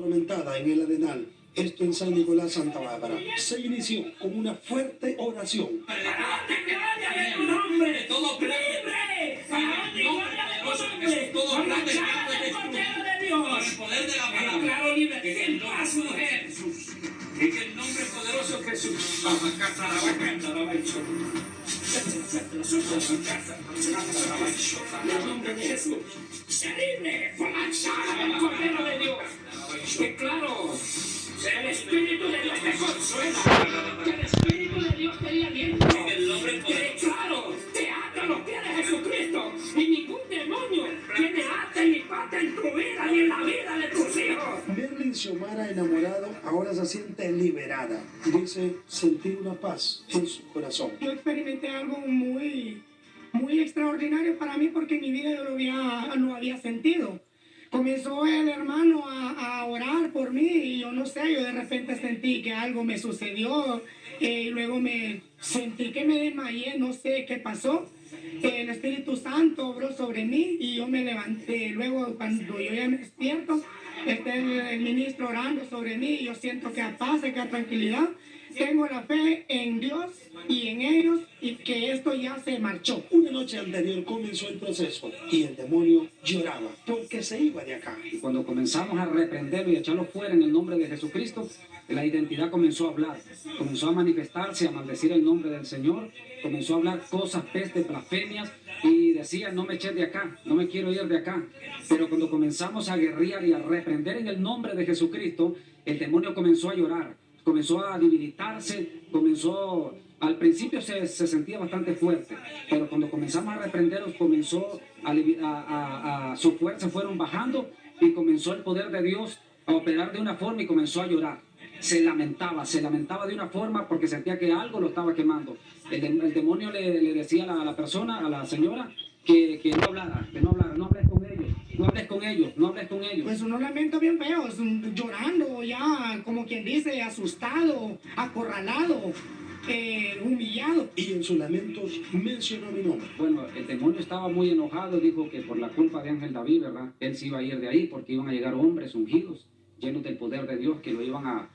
Atormentada en el Arenal, esto en San Nicolás, Santa Bárbara. Se inició con una fuerte oración. En el nombre poderoso de Jesús. En el nombre de Jesús. Se libre por la sangre del Cordero de Dios. Que claro, el Espíritu de Dios te consuela. Que el Espíritu de Dios te alienta. Que claro, te ata los pies de Jesucristo. Y ningún demonio tiene arte ni parte en tu vida ni en la vida de tus hijos. Merlin Xiomara, enamorado, ahora se siente liberada. Dice sentir una paz en su corazón. Yo experimenté algo muy extraordinario para mí porque en mi vida yo lo había sentido. Comenzó el hermano a orar por mí y yo no sé, yo de repente sentí que algo me sucedió y luego me sentí que me desmayé, no sé qué pasó. El Espíritu Santo obró sobre mí y yo me levanté. Luego cuando yo ya me despierto, está el ministro orando sobre mí y yo siento que hay paz, que hay tranquilidad. Tengo la fe en Dios y en ellos y que esto ya se marchó. Una noche anterior comenzó el proceso y el demonio lloraba porque se iba de acá. Y cuando comenzamos a reprenderlo y echarlo fuera en el nombre de Jesucristo, la identidad comenzó a hablar, comenzó a manifestarse, a maldecir el nombre del Señor, comenzó a hablar cosas, pestes, blasfemias y decía: no me eches de acá, no me quiero ir de acá. Pero cuando comenzamos a guerrear y a reprender en el nombre de Jesucristo, el demonio comenzó a llorar, comenzó a debilitarse, al principio se sentía bastante fuerte, pero cuando comenzamos a reprenderlos comenzó sus fuerzas fueron bajando y comenzó el poder de Dios a operar de una forma y comenzó a llorar. Se lamentaba de una forma porque sentía que algo lo estaba quemando. El demonio le decía a la persona, a la señora, que no hablara, no hables con ellos, no hables con ellos, no hables con ellos. Pues unos lamentos bien feos, llorando ya, como quien dice, asustado, acorralado, humillado. Y en sus lamentos mencionó mi nombre. Bueno, el demonio estaba muy enojado, dijo que por la culpa de Ángel David, ¿verdad? Él se iba a ir de ahí porque iban a llegar hombres ungidos, llenos del poder de Dios, que lo iban a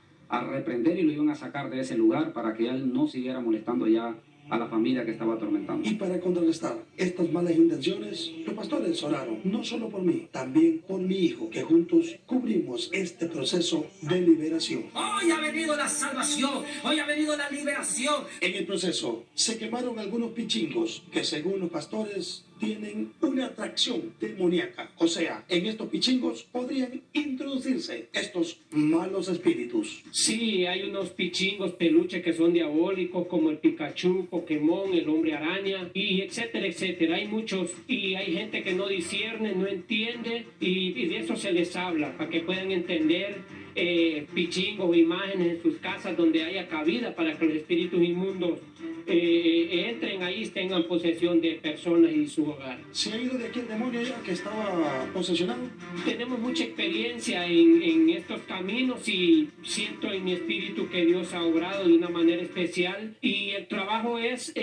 reprender y lo iban a sacar de ese lugar para que él no siguiera molestando ya a la familia que estaba atormentando. Y para contrarrestar estas malas intenciones, los pastores oraron, no solo por mí, también por mi hijo, que juntos cubrimos este proceso de liberación. Hoy ha venido la salvación, hoy ha venido la liberación. En el proceso se quemaron algunos pichingos que, según los pastores, tienen una atracción demoníaca. O sea, en estos pichingos podrían introducirse estos malos espíritus. Sí, hay unos pichingos peluches que son diabólicos, como el Pikachu, Pokémon, el Hombre Araña, y etcétera, etcétera. Hay muchos, y hay gente que no discierne, no entiende, y de eso se les habla, para que puedan entender pichingos o imágenes en sus casas donde haya cabida para que los espíritus inmundos entren ahí, tengan posesión de personas y su hogar. ¿Se ha ido de aquí el demonio ya que estaba posesionado? Tenemos mucha experiencia en estos caminos y siento en mi espíritu que Dios ha obrado de una manera especial y el trabajo es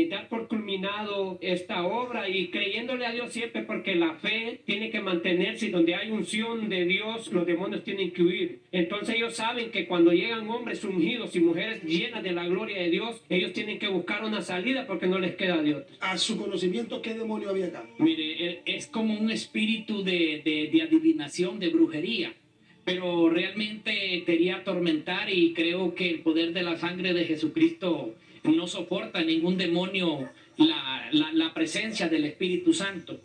dar por culminado esta obra y creyéndole a Dios siempre, porque la fe tiene que mantenerse y donde hay unción de Dios los demonios tienen que huir. Entonces ellos saben que cuando llegan hombres ungidos y mujeres llenas de la gloria de Dios, ellos tienen que buscar una salida porque no les queda de otra. A su conocimiento, ¿qué demonio había acá? Mire, es como un espíritu de adivinación, de brujería, pero realmente quería atormentar y creo que el poder de la sangre de Jesucristo no soporta ningún demonio la presencia del Espíritu Santo.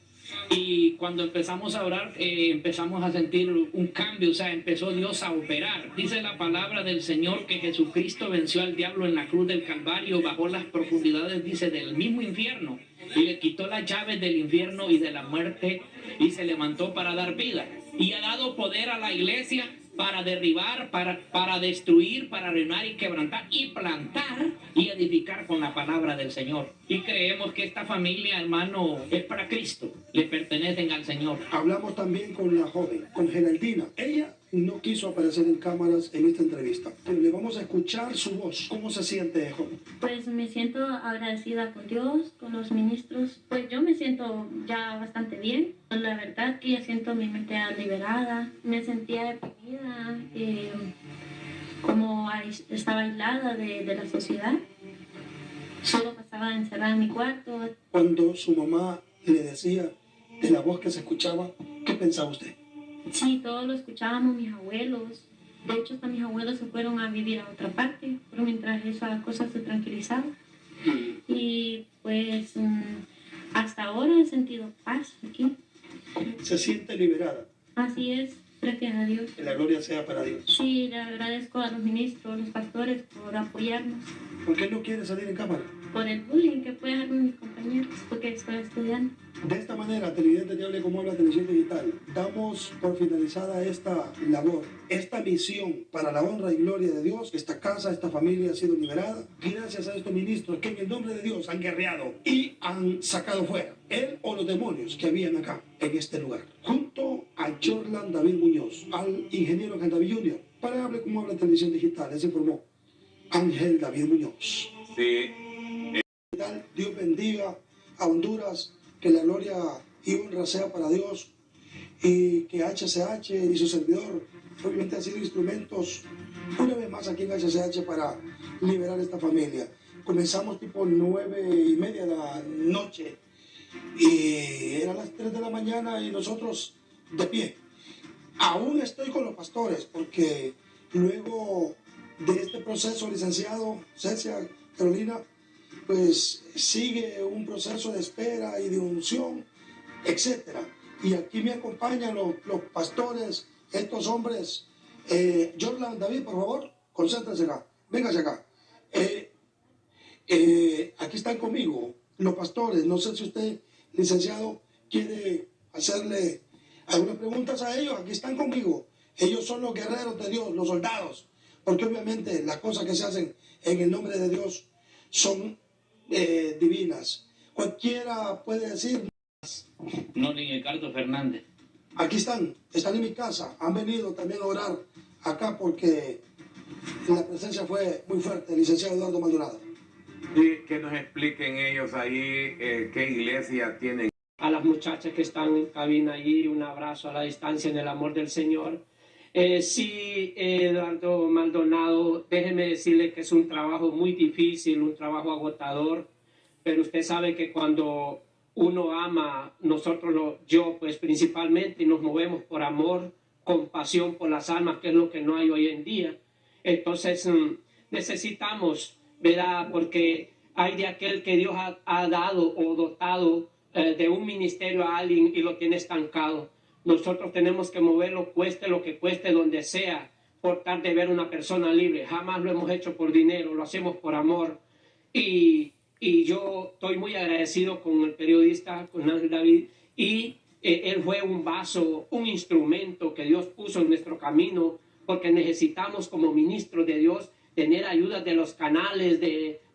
Y cuando empezamos a orar, empezamos a sentir un cambio, o sea, empezó Dios a operar. Dice la palabra del Señor que Jesucristo venció al diablo en la cruz del Calvario, bajó las profundidades, dice, del mismo infierno, y le quitó las llaves del infierno y de la muerte, y se levantó para dar vida. Y ha dado poder a la iglesia para derribar, para destruir, para arruinar y quebrantar y plantar y edificar con la palabra del Señor. Y creemos que esta familia, hermano, es para Cristo, le pertenecen al Señor. Hablamos también con la joven, con Geraldina. Ella no quiso aparecer en cámaras en esta entrevista, pero le vamos a escuchar su voz. ¿Cómo se siente, joven? Pues me siento agradecida con Dios, con los ministros. Pues yo me siento ya bastante bien. La verdad que ya siento mi mente liberada. Me sentía deprimida. deprimida, como estaba aislada de la sociedad. Solo pasaba encerrada en mi cuarto. Cuando su mamá le decía de la voz que se escuchaba, ¿qué pensaba usted? Sí, todos lo escuchábamos, mis abuelos. De hecho, hasta mis abuelos se fueron a vivir a otra parte, pero mientras esa cosa se tranquilizaba. Y pues hasta ahora he sentido paz aquí. Se siente liberada. Así es, gracias a Dios. Que la gloria sea para Dios. Sí, le agradezco a los ministros, los pastores por apoyarnos, ¿Por qué no quiere salir en cámara? por el bullying que pueden hacerme mis compañeros, porque estoy estudiando. De esta manera, Televidente Te Hable Como Habla Televisión Digital, damos por finalizada esta labor, esta misión para la honra y gloria de Dios. Esta casa, esta familia ha sido liberada gracias a estos ministros que en el nombre de Dios han guerreado y han sacado fuera él o los demonios que habían acá, en este lugar. Junto a Jorlan David Muñoz, al ingeniero Ángel David Jr., para Hable Como Habla Televisión Digital, les informó Ángel David Muñoz. Sí. Dios bendiga a Honduras, que la gloria y honra sea para Dios y que HCH y su servidor obviamente han sido instrumentos una vez más aquí en HCH para liberar esta familia. Comenzamos tipo 9:30 de la noche y eran las 3 de la mañana y nosotros de pie. Aún estoy con los pastores porque luego de este proceso, licenciado Cecia Carolina, pues sigue un proceso de espera y de unción, etc. Y aquí me acompañan los pastores, estos hombres. Jorlan David, por favor, concéntrese acá, véngase acá. Aquí están conmigo los pastores. No sé si usted, licenciado, quiere hacerle algunas preguntas a ellos. Aquí están conmigo. Ellos son los guerreros de Dios, los soldados, porque obviamente las cosas que se hacen en el nombre de Dios son divinas. Cualquiera puede decir. No, ni Ricardo Fernández. Aquí están en mi casa. Han venido también a orar acá porque la presencia fue muy fuerte. Licenciado Eduardo Maldonado. Sí, que nos expliquen ellos ahí qué iglesia tienen. A las muchachas que están en cabina allí, un abrazo a la distancia en el amor del Señor. Sí, Eduardo Maldonado, déjeme decirle que es un trabajo muy difícil, un trabajo agotador, pero usted sabe que cuando uno ama, yo pues principalmente nos movemos por amor, compasión por las almas, que es lo que no hay hoy en día. Entonces necesitamos, ¿verdad? Porque hay de aquel que Dios ha dado o dotado de un ministerio a alguien y lo tiene estancado. Nosotros tenemos que moverlo, cueste lo que cueste, donde sea, por tal de ver una persona libre. Jamás lo hemos hecho por dinero, lo hacemos por amor. Y yo estoy muy agradecido con el periodista, con Ángel David, y él fue un vaso, un instrumento que Dios puso en nuestro camino, porque necesitamos como ministros de Dios tener ayuda de los canales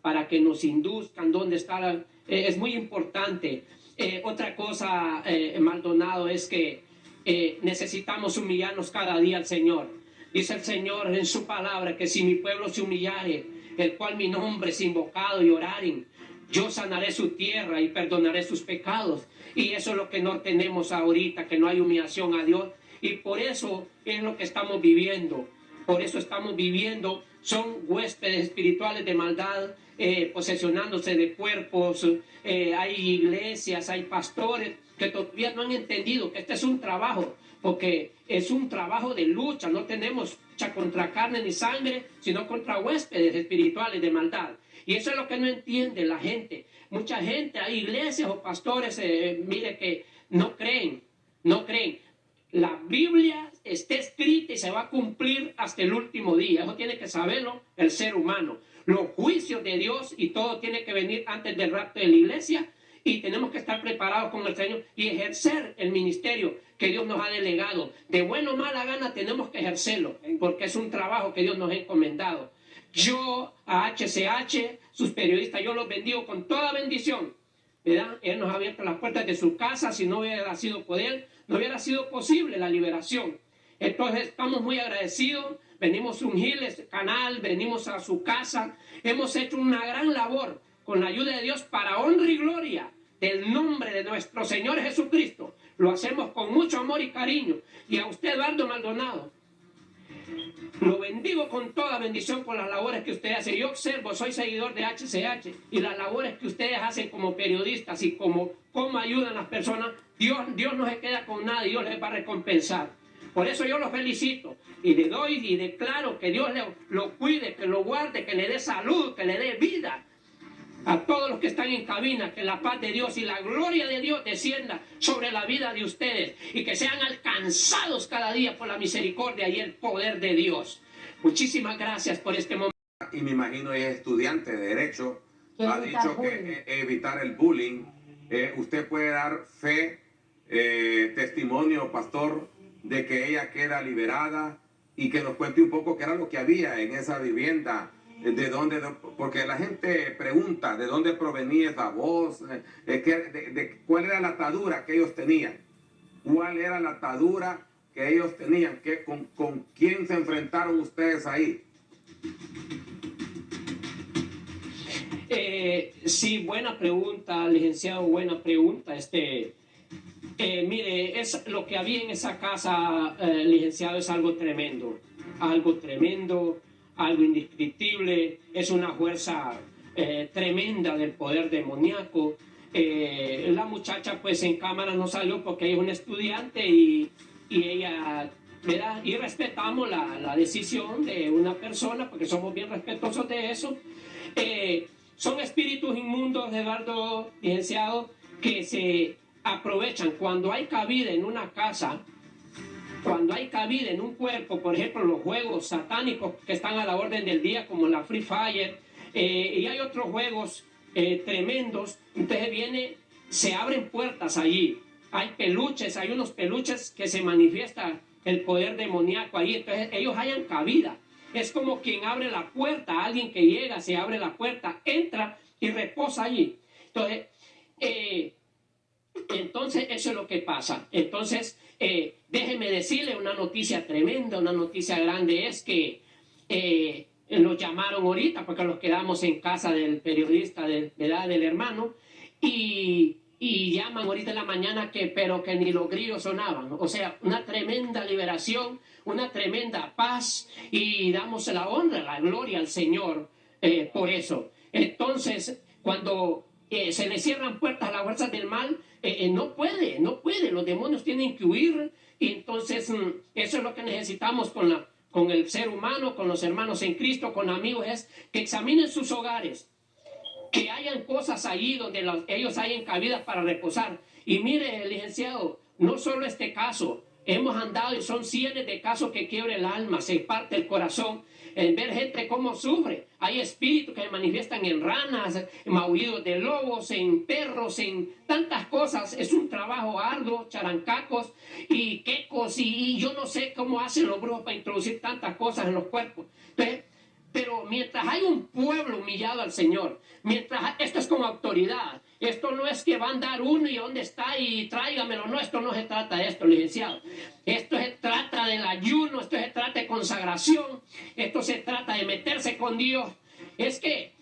para que nos induzcan dónde está. Es muy importante. Otra cosa, Maldonado, es que necesitamos humillarnos cada día al Señor. Dice el Señor en su palabra que si mi pueblo se humillare, el cual mi nombre es invocado y oraren, yo sanaré su tierra y perdonaré sus pecados. Y eso es lo que no tenemos ahorita, que no hay humillación a Dios. Y por eso es lo que estamos viviendo. Por eso estamos viviendo. Son huéspedes espirituales de maldad, posesionándose de cuerpos. Hay iglesias, hay pastores que todavía no han entendido que este es un trabajo, porque es un trabajo de lucha. No tenemos lucha contra carne ni sangre, sino contra huéspedes espirituales de maldad. Y eso es lo que no entiende la gente. Mucha gente, hay iglesias o pastores, mire, que no creen. La Biblia está escrita y se va a cumplir hasta el último día. Eso tiene que saberlo el ser humano. Los juicios de Dios y todo tiene que venir antes del rapto de la iglesia. Y tenemos que estar preparados con el Señor y ejercer el ministerio que Dios nos ha delegado. De buena o mala gana tenemos que ejercerlo, porque es un trabajo que Dios nos ha encomendado. Yo, a HCH, sus periodistas, yo los bendigo con toda bendición, ¿verdad? Él nos ha abierto las puertas de su casa. Si no hubiera sido por él, no hubiera sido posible la liberación. Entonces estamos muy agradecidos. Venimos a ungir este canal, venimos a su casa. Hemos hecho una gran labor con la ayuda de Dios para honra y gloria del nombre de nuestro Señor Jesucristo. Lo hacemos con mucho amor y cariño. Y a usted, Eduardo Maldonado, Lo bendigo con toda bendición por las labores que usted hace. Yo observo, soy seguidor de HCH y las labores que ustedes hacen como periodistas y cómo ayudan a las personas. Dios no se queda con nada y Dios les va a recompensar. Por eso yo los felicito y le doy y declaro que Dios lo cuide, que lo guarde, que le dé salud, que le dé vida. A todos los que están en cabina, que la paz de Dios y la gloria de Dios descienda sobre la vida de ustedes y que sean alcanzados cada día por la misericordia y el poder de Dios. Muchísimas gracias por este momento. Y me imagino es estudiante de Derecho, ha Evitar dicho que evitar el bullying. Usted puede dar fe, testimonio, pastor, de que ella queda liberada y que nos cuente un poco qué era lo que había en esa vivienda. ¿De dónde? Porque la gente pregunta de dónde provenía esa voz, cuál era la atadura que ellos tenían, cuál era la atadura que ellos tenían, con quién se enfrentaron ustedes ahí. Sí, buena pregunta, licenciado, buena pregunta. Mire, lo que había en esa casa, licenciado, es algo tremendo, algo indescriptible. Es una fuerza tremenda del poder demoníaco. La muchacha pues en cámara no salió porque ella es una estudiante y ella, ¿verdad? Y respetamos la decisión de una persona porque somos bien respetuosos de eso. Son espíritus inmundos, Eduardo, licenciado, que se aprovechan cuando hay cabida en una casa. Cuando hay cabida en un cuerpo, por ejemplo, los juegos satánicos que están a la orden del día, como la Free Fire, y hay otros juegos tremendos, entonces se abren puertas allí. Hay peluches, hay unos peluches que se manifiesta el poder demoníaco ahí, entonces ellos hayan cabida. Es como quien abre la puerta, alguien que llega, se abre la puerta, entra y reposa allí. Entonces eso es lo que pasa. Entonces, déjeme decirle una noticia tremenda, una noticia grande, es que nos llamaron ahorita porque nos quedamos en casa del periodista, del hermano, y llaman ahorita en la mañana pero que ni los grillos sonaban. O sea, una tremenda liberación, una tremenda paz, y damos la honra, la gloria al Señor por eso. Entonces, cuando se le cierran puertas a las fuerzas del mal, no puede, los demonios tienen que huir, y entonces eso es lo que necesitamos con el ser humano, con los hermanos en Cristo, con amigos, es que examinen sus hogares, que hayan cosas allí donde ellos hayan cabida para reposar. Y mire, licenciado, no solo este caso, hemos andado y son cientos de casos que quiebra el alma, se parte el corazón, en ver gente cómo sufre. Hay espíritus que se manifiestan en ranas, en maullidos de lobos, en perros, en tantas cosas. Es un trabajo arduo, charancacos y quecos, y yo no sé cómo hacen los brujos para introducir tantas cosas en los cuerpos. Pero mientras hay un pueblo humillado al Señor, esto es con autoridad, esto no es que va a andar uno y dónde está y tráigamelo, no, esto no se trata de esto, licenciado. Esto se trata del ayuno, esto se trata de consagración, esto se trata de meterse con Dios. Es que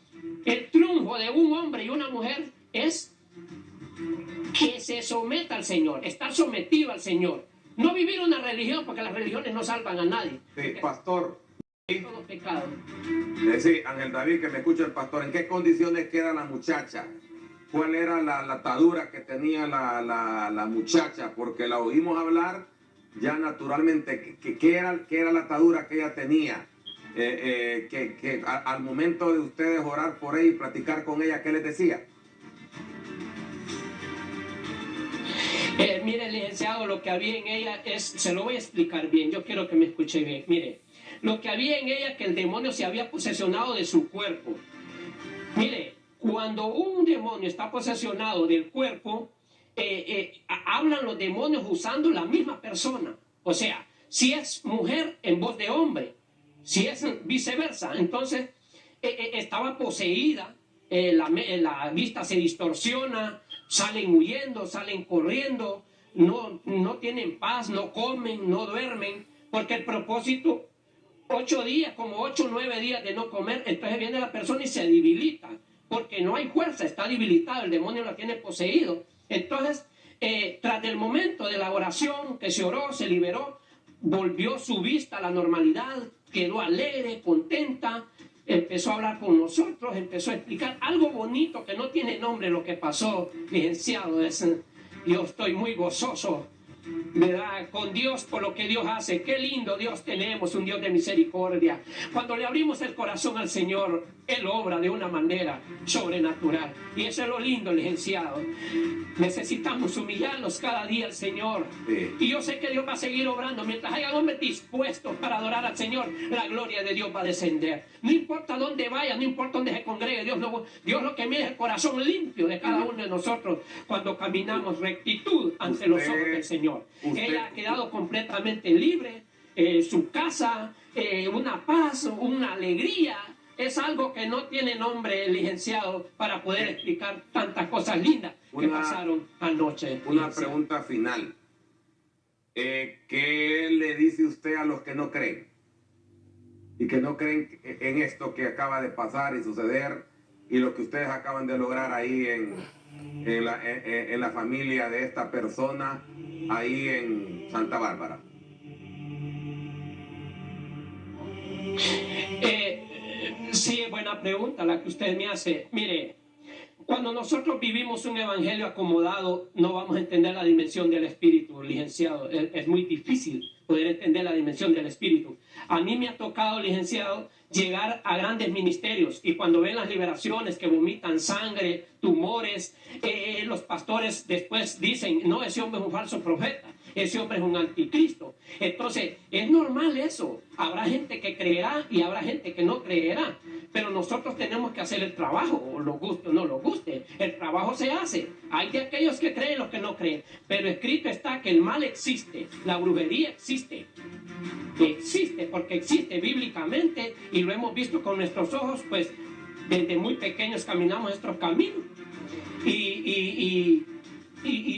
el triunfo de un hombre y una mujer es que se someta al Señor, estar sometido al Señor. No vivir una religión, porque las religiones no salvan a nadie. Sí, pastor. Todo pecado. Sí, Ángel David, que me escucha el pastor. ¿En qué condiciones queda la muchacha? ¿Cuál era la atadura que tenía la muchacha? Porque la oímos hablar ya naturalmente. ¿Qué era la atadura que ella tenía? Al momento de ustedes orar por ella y platicar con ella, ¿qué les decía? Mire, licenciado, lo que había en ella se lo voy a explicar bien, yo quiero que me escuche bien. Mire, lo que había en ella, que el demonio se había posesionado de su cuerpo. Mire, cuando un demonio está posesionado del cuerpo, hablan los demonios usando la misma persona. O sea, si es mujer en voz de hombre, si es viceversa, entonces estaba poseída, la vista se distorsiona, salen huyendo, salen corriendo, no tienen paz, no comen, no duermen, porque el propósito, 8 días, como 8 o 9 días de no comer, entonces viene la persona y se debilita, porque no hay fuerza, está debilitado, el demonio la tiene poseído. Entonces, tras el momento de la oración que se oró, se liberó, volvió su vista a la normalidad, quedó alegre, contenta, empezó a hablar con nosotros, empezó a explicar algo bonito que no tiene nombre lo que pasó, licenciado. Yo estoy muy gozoso, ¿verdad? Con Dios por lo que Dios hace. Qué lindo Dios tenemos, un Dios de misericordia. Cuando le abrimos el corazón al Señor, Él obra de una manera sobrenatural. Y eso es lo lindo, licenciado. Necesitamos humillarnos cada día al Señor. Sí. Y yo sé que Dios va a seguir obrando. Mientras haya hombres dispuestos para adorar al Señor, la gloria de Dios va a descender. No importa dónde vaya, no importa dónde se congregue, Dios lo que mide es el corazón limpio de cada uno de nosotros cuando caminamos rectitud ante los ojos del Señor. Ella ha quedado completamente libre, su casa, una paz, una alegría. Es algo que no tiene nombre, licenciado, para poder explicar tantas cosas lindas que pasaron anoche. Una pregunta final. ¿Qué le dice usted a los que no creen? Y que no creen en esto que acaba de pasar y suceder y lo que ustedes acaban de lograr ahí en la familia de esta persona, ahí en Santa Bárbara. Sí, buena pregunta la que usted me hace. Mire, cuando nosotros vivimos un evangelio acomodado, no vamos a entender la dimensión del Espíritu, licenciado. Es muy difícil poder entender la dimensión del Espíritu. A mí me ha tocado, licenciado, llegar a grandes ministerios, y cuando ven las liberaciones que vomitan sangre, tumores, los pastores después dicen, no, ese hombre es un falso profeta, ese hombre es un anticristo. Entonces, es normal eso. Habrá gente que creerá y habrá gente que no creerá, pero nosotros tenemos que hacer el trabajo, o lo guste o no lo guste. El trabajo se hace. Hay de aquellos que creen y los que no creen, pero escrito está que el mal existe, la brujería existe. Existe porque existe bíblicamente, y lo hemos visto con nuestros ojos, pues desde muy pequeños caminamos estos caminos y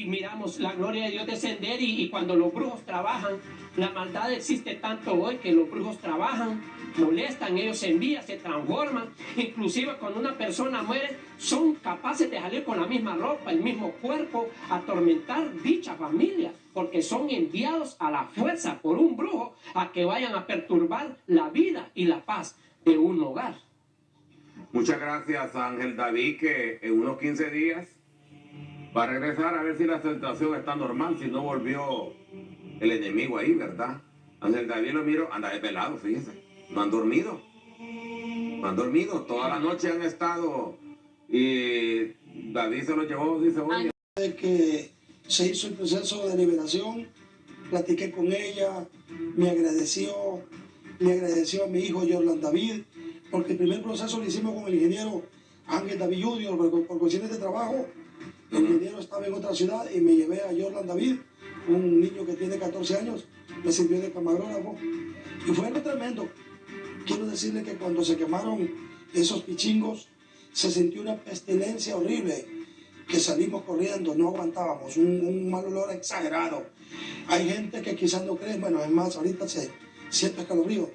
miramos la gloria de Dios descender, y cuando los brujos trabajan, la maldad existe tanto hoy que los brujos trabajan, molestan, ellos se envían, se transforman. Inclusive cuando una persona muere, son capaces de salir con la misma ropa, el mismo cuerpo, a atormentar dicha familia, porque son enviados a la fuerza por un brujo a que vayan a perturbar la vida y la paz de un hogar. Muchas gracias, Ángel David, que en unos 15 días va a regresar a ver si la situación está normal, si no volvió el enemigo ahí, ¿verdad? Ángel David lo miro, anda desvelado, fíjese. No han dormido. No han dormido. Toda la noche han estado, y David se lo llevó, dice, oye. De que se hizo el proceso de liberación, platiqué con ella, me agradeció a mi hijo Jordan David, porque el primer proceso lo hicimos con el ingeniero Ángel David Jr., por cuestiones de trabajo. El ingeniero estaba en otra ciudad y me llevé a Jordan David, un niño que tiene 14 años, me sirvió de camarógrafo y fue algo tremendo. Quiero decirle que cuando se quemaron esos pichingos, se sintió una pestilencia horrible, que salimos corriendo, no aguantábamos, un mal olor exagerado. Hay gente que quizás no cree, bueno, es más, ahorita se siente escalofrío.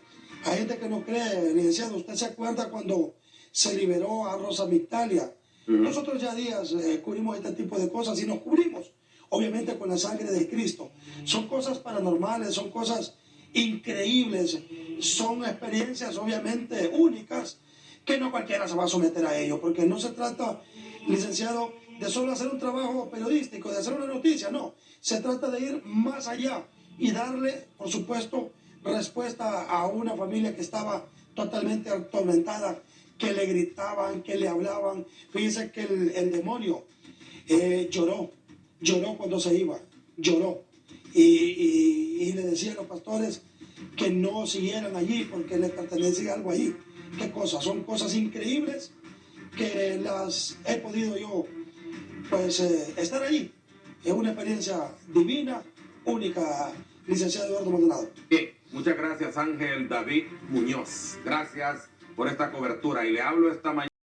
Hay gente que no cree, licenciado, ¿usted se acuerda cuando se liberó a Rosa Migdalia? Nosotros ya días cubrimos este tipo de cosas y nos cubrimos, obviamente, con la sangre de Cristo. Son cosas paranormales, son cosas increíbles, son experiencias obviamente únicas, que no cualquiera se va a someter a ello, porque no se trata, licenciado, de solo hacer un trabajo periodístico, de hacer una noticia, no. Se trata de ir más allá y darle, por supuesto, respuesta a una familia que estaba totalmente atormentada, que le gritaban, que le hablaban. Fíjense que el demonio lloró cuando se iba, lloró. Y le decía a los pastores que no siguieran allí porque les pertenecía algo allí. ¿Qué cosas? Son cosas increíbles que las he podido yo, pues, estar allí. Es una experiencia divina, única, licenciado Eduardo Maldonado. Muchas gracias, Ángel David Muñoz. Gracias por esta cobertura, y le hablo esta mañana.